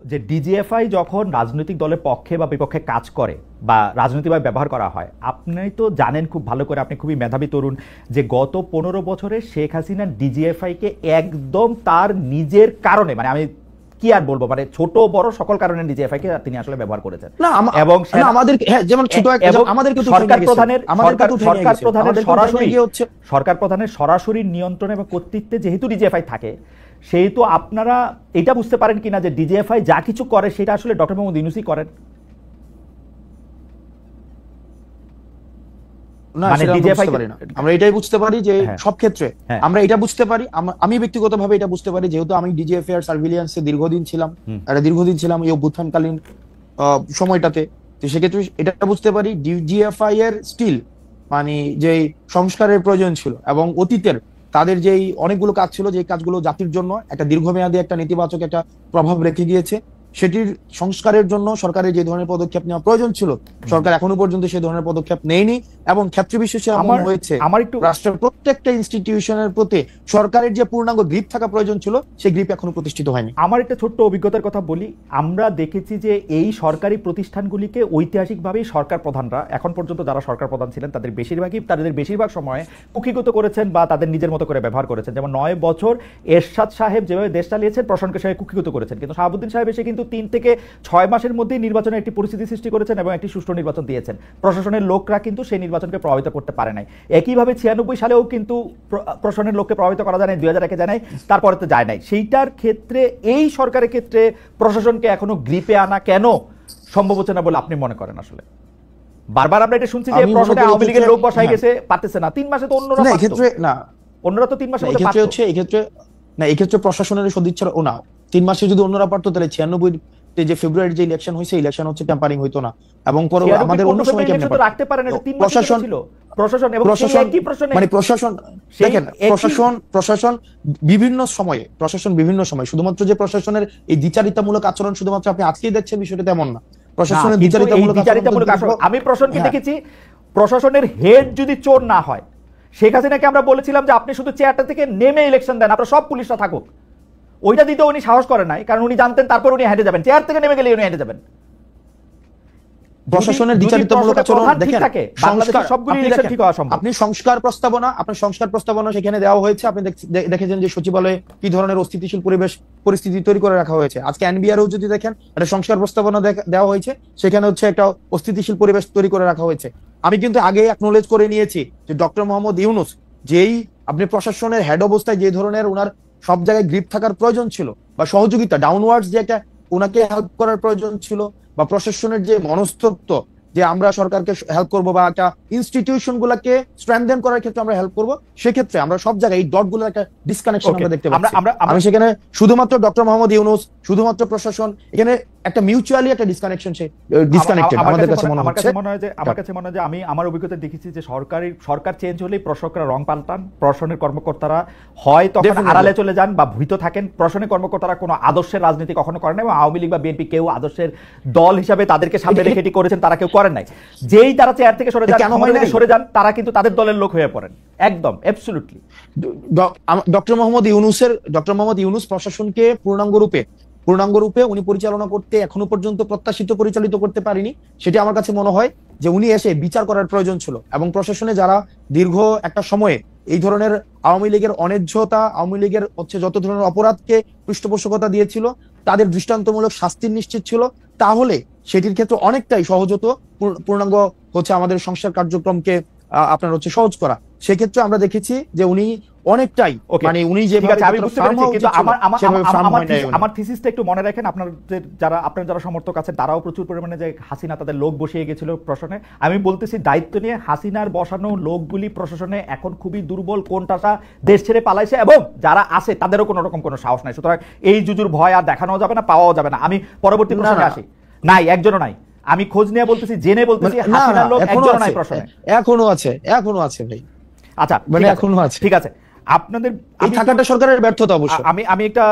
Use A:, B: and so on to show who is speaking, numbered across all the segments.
A: যে ডিজিএফআই যখন রাজনৈতিক দলের পক্ষে বা বিপক্ষে কাজ করে বা রাজনৈতিকভাবে ব্যবহার করা হয়, আপনি তো জানেন খুব ভালো করে, আপনি খুবই মেধাবী তরুণ, যে গত 15 বছরে শেখ হাসিনা ডিজিএফআইকে একদম তার নিজের কারণে, মানে আমি কি আর বলবো, মানে ছোট বড় সকল কারণে ডিজিএফআইকে তিনি আসলে ব্যবহার করেছেন। এবং
B: আমাদের যেমন ছোট আমাদেরকে তো
A: সরকার প্রধানের সরাসরি নিয়ন্ত্রণ এবং কর্তৃত্বে যেহেতু ডিজিএফআই থাকে, সেহেতু আপনারা এটা বুঝতে পারেন কিনা যে ডিজিএফআই যা কিছু করে সেটা আসলে ডক্টর মোহাম্মদ ইউনূসই করেন?
B: আমরা এটাই বুঝতে পারি যে সব ক্ষেত্রে আমরা এটা বুঝতে পারি, আমি ব্যক্তিগতভাবে এটা বুঝতে পারি, যেহেতু আমি ডিজিএফআই এর সার্ভিলিয়েন্সে দীর্ঘদিন ছিলাম এই অভ্যুত্থানকালীন সময়টাতে, তো সেক্ষেত্রে এটা বুঝতে পারি ডিজিএফআই এর স্টিল মানে যে সংস্কারের প্রয়োজন ছিল এবং অতীতের তাদের যেই অনেকগুলো কাজ ছিল, যে কাজগুলো জাতির জন্য একটা দীর্ঘমেয়াদী একটা নেতিবাচক একটা প্রভাব রেখে গিয়েছে, সেটির সংস্কারের জন্য সরকারের যে ধরনের পদক্ষেপ নেওয়া প্রয়োজন ছিল সরকার এখনো পর্যন্ত সেই ধরনের পদক্ষেপ নেয়নি। এবং ক্ষেত্র বিশেষে এমন হয়েছে রাষ্ট্রের প্রত্যেকটা ইনস্টিটিউশনের প্রতি সরকারের যে পূর্ণাঙ্গ গ্রিপ থাকা প্রয়োজন ছিল সেই গ্রিপ এখনো প্রতিষ্ঠিত হয়নি।
A: আমার একটা ছোট্ট অভিজ্ঞতার কথা বলি, আমরা দেখেছি যে এই সরকারি প্রতিষ্ঠানগুলিকে ঐতিহাসিকভাবেই সরকার প্রধানরা এখন পর্যন্ত যারা সরকার প্রধান ছিলেন তাদের বেশিরভাগ সময় কুক্ষিগত করেছেন বা তাদের নিজের মতো করে ব্যবহার করেছেন। যেমন 9 বছর এরশাদ সাহেব যেভাবে দেশ চালিয়েছেন, প্রশাসনকে সাহেব কুক্ষিগত করেছেন, কিন্তু শাহাবুদ্দিন সাহেব এসে কিন্তু 3 থেকে 6 মাসের মধ্যেই নির্বাচনের একটি পরিস্থিতি সৃষ্টি করেছেন এবং একটি সুষ্ঠু নির্বাচন দিয়েছেন। প্রশাসনের লোকরা কিন্তু সেই নির্বাচনকে প্রভাবিত করতে পারে নাই। একইভাবে 96 সালেও কিন্তু প্রশাসনের লোককে প্রভাবিত করা যায় নাই, 2001-এ যায় নাই, তারপরে তো যায় নাই। সেইটার ক্ষেত্রে এই সরকারের ক্ষেত্রে প্রশাসনকে এখনো গ্রিপে আনা কেন সম্ভব হচ্ছে না বলে আপনি মনে করেন? আসলে বারবার আমরা এটা শুনছি যে প্রশাসনে আওয়ামী লীগের লোক বসাই গেছে, পারতেছে না। 3 মাসে তো অন্যরা তো 3 মাসে
B: এই ক্ষেত্রে প্রশাসনের সদিচ্ছা না, 3 মাসে যদি অন্যরা পারতো তাহলে 96 যে ফেব্রুয়ারি যে ইলেকশন হয়েছে, ইলেকশন হচ্ছে টেম্পারিং হইতো না। এবং আমাদের অন্য সময় কেমনে রাখতে পারেন এটা 3 মাস ছিল প্রশাসন এবং কি প্রশাসন, মানে প্রশাসন দেখেন প্রশাসন বিভিন্ন সময়ে শুধুমাত্র যে প্রশাসনের এই দ্বিচারিতামূলক আচরণ শুধুমাত্র আপনি আজকেই দেখছেন বিষয়টা তেমন না। প্রশাসনের দ্বিচারিতামূলক আচরণ
A: আমি প্রশাসনকে দেখেছি, প্রশাসনের হেড যদি চোর না হয়, শেখ হাসিনাকে আমরা বলেছিলাম যে আপনি শুধু চেয়ারটা থেকে নেমে ইলেকশন দেন, আপনারা সব পুলিশরা থাকুক, ওইটা দিতে উনি সাহস করেন নাই, কারণ উনি জানতেন তারপর উনি হেঁটে যাবেন, চেয়ার থেকে নেমে গেলে উনি হেঁটে যাবেন।
B: প্রশাসনের দ্বিচারিতামূলক আচরণ দেখেন, আপনি সংস্কার প্রস্তাবনা সেখানে দেওয়া হয়েছে, আপনি দেখেছেন যে সচিবালয়ে কি ধরনের অস্থিতিশীল পরিস্থিতি তৈরি করে রাখা হয়েছে। আজকে এনবিআরও যদি দেখেন একটা সংস্কার প্রস্তাবনা দেওয়া হয়েছে, সেখানে হচ্ছে একটা অস্থিতিশীল পরিবেশ তৈরি করে রাখা হয়েছে। আমি কিন্তু আগে অ্যাকনোলেজ করে নিয়েছি যে ডক্টর মোহাম্মদ ইউনূস যেই আপনি প্রশাসনের হেড অবস্থায় যে ধরনের ওনার সব জায়গায় গ্রিপ থাকার প্রয়োজন ছিল বা সহযোগিতা ডাউনওয়ার্ডস যে একটা ওনাকে হেল্প করার প্রয়োজন ছিল, বা প্রশাসনের যে মনস্তত্ত্ব যে আমরা সরকারকে হেল্প করবো বা একটা ইনস্টিটিউশন গুলাকে স্ট্রেংথেন করার ক্ষেত্রে আমরা হেল্প করবো, সেক্ষেত্রে আমরা সব জায়গায় এই ডট গুলোর একটা ডিসকানেকশন আমরা দেখতে পাচ্ছি। আমি সেখানে শুধুমাত্র ডক্টর মোহাম্মদ ইউনূস, শুধুমাত্র প্রশাসন, এখানে একটা মিউচুয়ালি একটা ডিসকানেক্টেড আমাদের কাছে মনে হচ্ছে।
A: আমার কাছে মনে হয় যে আমি আমার অভিজ্ঞতা দেখেছি যে সরকার চেঞ্জ হলেই প্রশাসকরা রং পাল্টান, প্রশাসনের কর্মকর্তারা হয় তখন আড়ালে চলে যান বা ভূত থাকেন। প্রশাসনের কর্মকর্তারা কোনো আদর্শের রাজনীতি কখনো করেন না, এবং আওয়ামী লীগ বা বিএনপি কেউ আদর্শের দল হিসাবে তাদেরকে সামনে রেখে এটি করেছেন তারা কেউ করেন নাই। যেই তারা চেয়ার থেকে সরে যান তারা কিন্তু তাদের দলের লোক হয়ে পড়েন, একদম অ্যাবসলিউটলি।
B: ডক্টর মোহাম্মদ ইউনূস প্রশাসনকে পূর্ণাঙ্গ রূপে উনি পরিচালনা করতে এখনো পর্যন্ত পরিচালিত করতে পারেনি। সেটি আমার কাছে মনে হয় যে উনি এসে বিচার করার প্রয়োজন ছিল, এবং প্রশাসনে যারা দীর্ঘ একটা সময়ে এই ধরনের আওয়ামী লীগের অন্যায্যতা, আওয়ামী লীগের হচ্ছে যত ধরনের অপরাধকে পৃষ্ঠপোষকতা দিয়েছিল তাদের দৃষ্টান্তমূলক শাস্তি নিশ্চিত ছিল, তাহলে সেটির ক্ষেত্রে অনেকটাই সহজ হতো পূর্ণাঙ্গ হচ্ছে আমাদের সংস্কার কার্যক্রমকে আপনার হচ্ছে সহজ করা। সেক্ষেত্রে আমরা দেখেছি যে উনি অনেকটাই মানে উনি যেভাবে,
A: আমার থিসিসটা একটু মনে রাখেন, আপনার যারা সমর্থক আছে তারাও প্রচুর পরিমাণে যে হাসিনা তাদের লোক বসিয়ে গেছিল প্রশাসনে। আমি বলতেছি দায়িত্ব নিয়ে হাসিনার বসানো লোকগুলি প্রশাসনে এখন খুবই দুর্বল, কোনটা দেশ ছেড়ে পালাইছে, এবং যারা আছে তাদেরও কোনো রকম কোনো সাহস নাই। সুতরাং এই জুজুর ভয় আর দেখানো যাবে না, পাওয়াও যাবে না। আমি পরবর্তী প্রশ্নে আসি। নাই, একজনও নাই। আমি খোঁজ নিয়ে বলতেছি, জেনে বলতেছি, হাসিনার লোক একজনও নাই প্রশাসনে।
B: এখনো আছে ভাই।
A: আচ্ছা,
B: মানে এখনো আছে,
A: ঠিক আছে। আপনাদের
B: থাকাটা সরকারের ব্যর্থতা অবশ্য।
A: আমি একটা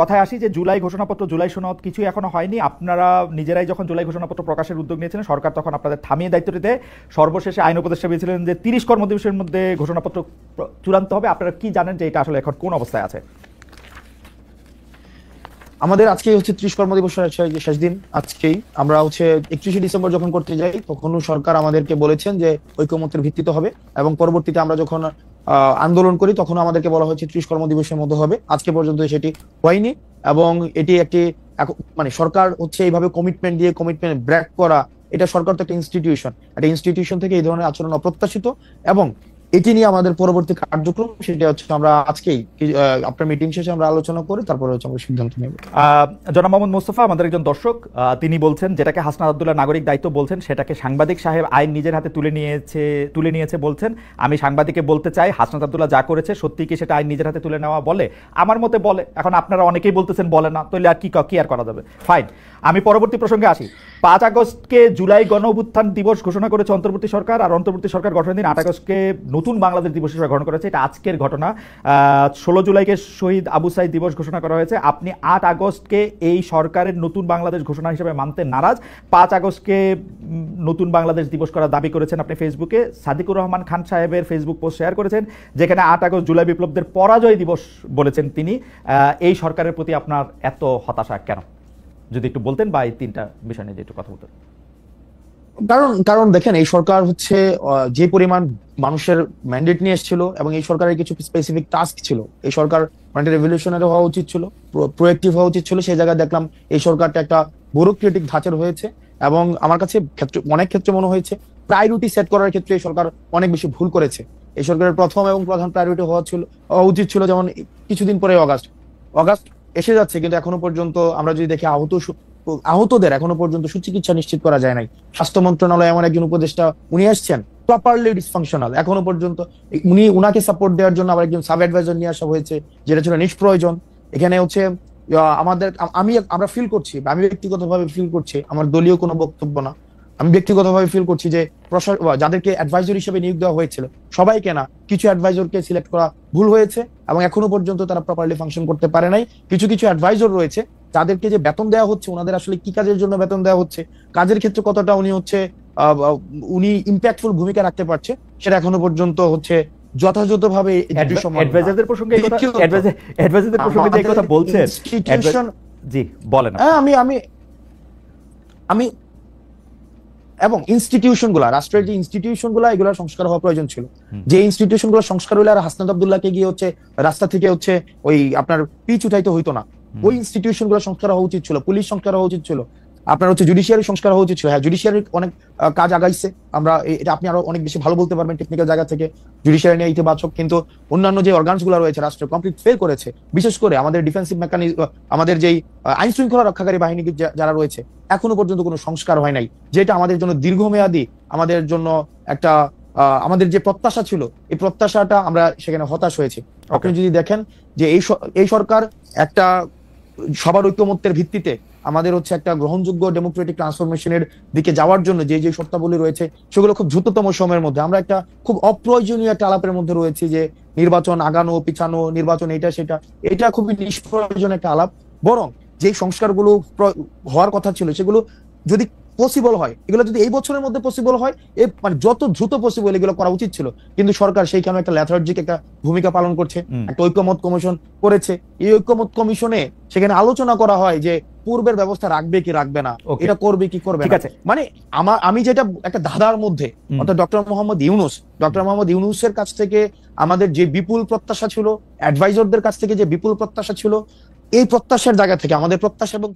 A: কথায় আসি যে জুলাই ঘোষণাপত্র, জুলাই সনদ কিছুই এখনো হয়নি। আপনারা নিজেরাই যখন জুলাই ঘোষণাপত্র প্রকাশের উদ্যোগ নিয়েছিলেন, সরকার তখন আপনাদের থামিয়ে দায়িত্ব দিতে সর্বশেষে আইন উপদেষ্টা পেয়েছিলেন যে 30 কর্মদিবসের মধ্যে ঘোষণাপত্র চূড়ান্ত হবে। আপনারা কি জানেন যে এটা আসলে এখন কোন অবস্থায় আছে?
B: আমাদের আজকে হচ্ছে 30 কর্মদিবসের শেষ দিন। আজকেই আমরা হচ্ছে 31শে ডিসেম্বর যখন করতে যাই, তখনও সরকার আমাদেরকে বলেছেন যে ঐকমত্যের ভিত্তিতে হবে, এবং পরবর্তীতে আমরা যখন আন্দোলন করি তখন আমাদেরকে বলা হয়েছে 30 কর্মদিবসের মধ্যে হবে। আজকে পর্যন্ত সেটি হয়নি, এবং এটি একটি মানে সরকার হচ্ছে এইভাবে কমিটমেন্ট ব্রেক করা, এটা সরকার তো একটা ইনস্টিটিউশন, একটা ইনস্টিটিউশন থেকে এই ধরনের আচরণ অপ্রত্যাশিত। এবং এটি নিয়ে আমাদের পরবর্তী কার্যক্রম সেটা হচ্ছে আমরা আজকেই আপনার মিটিং শেষে আমরা আলোচনা করে তারপরে হচ্ছে আমরা সিদ্ধান্ত নেব।
A: জনাব মোহাম্মদ মোস্তফা আমাদের একজন দর্শক, তিনি বলছেন যেটাকে হাসনাত আব্দুল্লাহ নাগরিক দায়িত্ব বলছেন সেটাকে সাংবাদিক সাহেব আইন নিজের হাতে তুলে নিয়েছে বলছেন। আমি সাংবাদিককে বলতে চাই, হাসনাত আব্দুল্লাহ যা করেছে সত্যি কি সেটা আইন নিজের হাতে তুলে নেওয়া বলে? আমার মতে বলে। এখন আপনারা অনেকেই বলতেছেন বলে না, তাহলে আর কি আর করা যাবে? ফাইন, আমি পরবর্তী প্রসঙ্গে আসি। 5 আগস্টকে জুলাই গণ অভ্যুত্থান দিবস ঘোষণা করেছে অন্তর্বর্তী সরকার, আর অন্তর্বর্তী সরকার গঠনের দিন 8 আগস্টকে নতুন বাংলাদেশ দিবস হিসেবে গ্রহণ করেছে। এটা আজকের ঘটনা। 16 জুলাইকে শহীদ আবু সাইদ দিবস ঘোষণা করা হয়েছে। আপনি 8 আগস্টকে এই সরকারের নতুন বাংলাদেশ ঘোষণা হিসেবে মানতে নারাজ। 5 আগস্টকে নতুন বাংলাদেশ দিবস করার দাবি করেছেন আপনি ফেসবুকে। সাদিকুর রহমান খান সাহেবের ফেসবুক পোস্ট শেয়ার করেছেন, যেখানে 8 আগস্ট জুলাই বিপ্লবদের পরাজয় দিবস বলেছেন তিনি। এই সরকারের প্রতি আপনার এত হতাশা কেন, যদি একটু বলতেন, বা এই 3টা বিষয় নিয়ে একটু কথা বলতেন।
B: কারণ দেখেন, এই সরকার হচ্ছে যে পরিমাণ মানুষের ম্যান্ডেট নিয়ে এসেছিল, এবং এই সরকারের কিছু স্পেসিফিক টাস্ক ছিল। এই সরকার মানে রেভলিউশনারি হওয়া উচিত ছিল, প্রোয়েক্টিভ হওয়া উচিত ছিল। সেই জায়গায় দেখলাম এই সরকারটা একটা ব্যুরোক্রেটিক ধাঁচের হয়েছে, এবং আমার কাছে অনেক ক্ষেত্রে মনে হয়েছে প্রায়োরিটি সেট করার ক্ষেত্রে এই সরকার অনেক বেশি ভুল করেছে। এই সরকারের প্রথম এবং প্রধান প্রায়োরিটি হওয়া উচিত ছিল, যেমন কিছুদিন পরে অগাস্ট এসে যাচ্ছে, কিন্তু এখনো পর্যন্ত আমরা যদি দেখি আহতদের এখনো পর্যন্ত সুচিকিৎসা নিশ্চিত করা যায় নাই। স্বাস্থ্য মন্ত্রণালয় এমন একজন উপদেষ্টা উনি আসছেন প্রপারলি ডিসফাংশনাল, এখনো পর্যন্ত উনাকে সাপোর্ট দেওয়ার জন্য আবার একজন সাব অ্যাডভাইজার নিয়ে আসা হয়েছে, যেটা ছিল নিষ্প্রয়োজন। এখানে হচ্ছে আমরা ফিল করছি, আমি ব্যক্তিগতভাবে ফিল করছি, আমার দলীয় কোনো বক্তব্য না, আমি ব্যক্তিগতভাবে ফিল করছি যে যাদেরকে অ্যাডভাইজর হিসেবে নিয়োগ দেওয়া হয়েছিল সবাইকে না, কিছু অ্যাডভাইজরকে সিলেক্ট করা ভুল হয়েছে, এবং এখনো পর্যন্ত তারা প্রপারলি ফাংশন করতে পারে নাই। কিছু অ্যাডভাইজর রয়েছে যাদেরকে যে বেতন দেওয়া হচ্ছে, ওনাদের আসলে কি কাজের জন্য বেতন দেওয়া হচ্ছে, কাজের ক্ষেত্রে কতটা উনি ইম্প্যাক্টফুল ভূমিকা রাখতে পারছে, সেটা এখনো পর্যন্ত হচ্ছে যথাযথভাবে
A: অ্যাডভাইজারদের প্রসঙ্গে যে কথা বলছেন। জি বলেন।
B: আমি এবং ইনস্টিটিউশন গুলা, রাষ্ট্রের যে ইনস্টিটিউশন গুলা, এগুলো সংস্কার হওয়া প্রয়োজন ছিল। যে ইনস্টিটিউশন গুলো সংস্কার হইলে আর হাসনাত আব্দুল্লাহকে গিয়ে হচ্ছে রাস্তা থেকে হচ্ছে ওই আপনার পিচ উঠাইতে হইতো না। ওই ইনস্টিটিউশন গুলো সংস্কার হওয়া উচিত ছিল, পুলিশ সংস্কার হওয়া উচিত ছিল, আপনার হচ্ছে জুডিশিয়ারি সংস্কার হওয়া উচিত ছিল। হ্যাঁ, জুডিশিয়ারির অনেক কাজ আগাইছে, আমরা এটা আপনি আরো অনেক বেশি ভালো বলতে পারবেন টেকনিক্যাল জায়গা থেকে, জুডিশিয়ারি নিয়ে ইতিবাচক। কিন্তু অন্যান্য যে অর্গানস গুলো রয়েছে রাষ্ট্র কমপ্লিট ফেল করেছে। বিশেষ করে আমাদের ডিফেন্সিভ মেকানিজম, আমাদের যেই আইন শৃঙ্খলা রক্ষাকারী বাহিনী যারা রয়েছে, এখনো পর্যন্ত কোনো সংস্কার হয় নাই, যেটা আমাদের জন্য দীর্ঘমেয়াদী, আমাদের জন্য একটা আমাদের যে প্রত্যাশা ছিল, এই প্রত্যাশাটা আমরা সেখানে হতাশ হয়েছি। আপনি যদি দেখেন যে এই সরকার একটা সবার ঐক্যমত্যের ভিত্তিতে আমাদের হচ্ছে একটা গ্রহণযোগ্য ডেমোক্রেটিক ট্রান্সফরমেশনের দিকে যাওয়ার জন্য যে শর্তাবলী রয়েছে, সেগুলো খুব দ্রুততম সময়ের মধ্যে, আমরা একটা খুব অপ্রয়োজনীয় একটা আলাপের মধ্যে রয়েছে, যে নির্বাচন আগানো পিছানো, নির্বাচন এটা সেটা, এটা খুবই নিষ্প্রয়োজন একটা আলাপ। বরং যে সংস্কারগুলো হওয়ার কথা ছিল সেগুলো যদি পসিবল হয়, এগুলো যদি এই বছরের মধ্যে পসিবল হয়, মানে যত দ্রুত পসিবল এগুলো করা উচিত ছিল। কিন্তু সরকার সেইখানে একটা ল্যাথার্জিক একটা ভূমিকা পালন করছে, একটা ঐক্যমত কমিশন করেছে। এই ঐক্যমত কমিশনে সেখানে আলোচনা করা হয় যে পূর্বের ব্যবস্থা রাখবে কি রাখবে না, এটা করবে কি করবে না। মানে আমি যেটা একটা ধাঁধার মধ্যে, অর্থাৎ ডক্টর মোহাম্মদ ইউনূসের কাছ থেকে আমাদের যে বিপুল প্রত্যাশা ছিল, অ্যাডভাইজরদের কাছ থেকে যে বিপুল প্রত্যাশা ছিল, এই প্রত্যাশার জায়গা থেকে আমাদের প্রত্যাশা এবং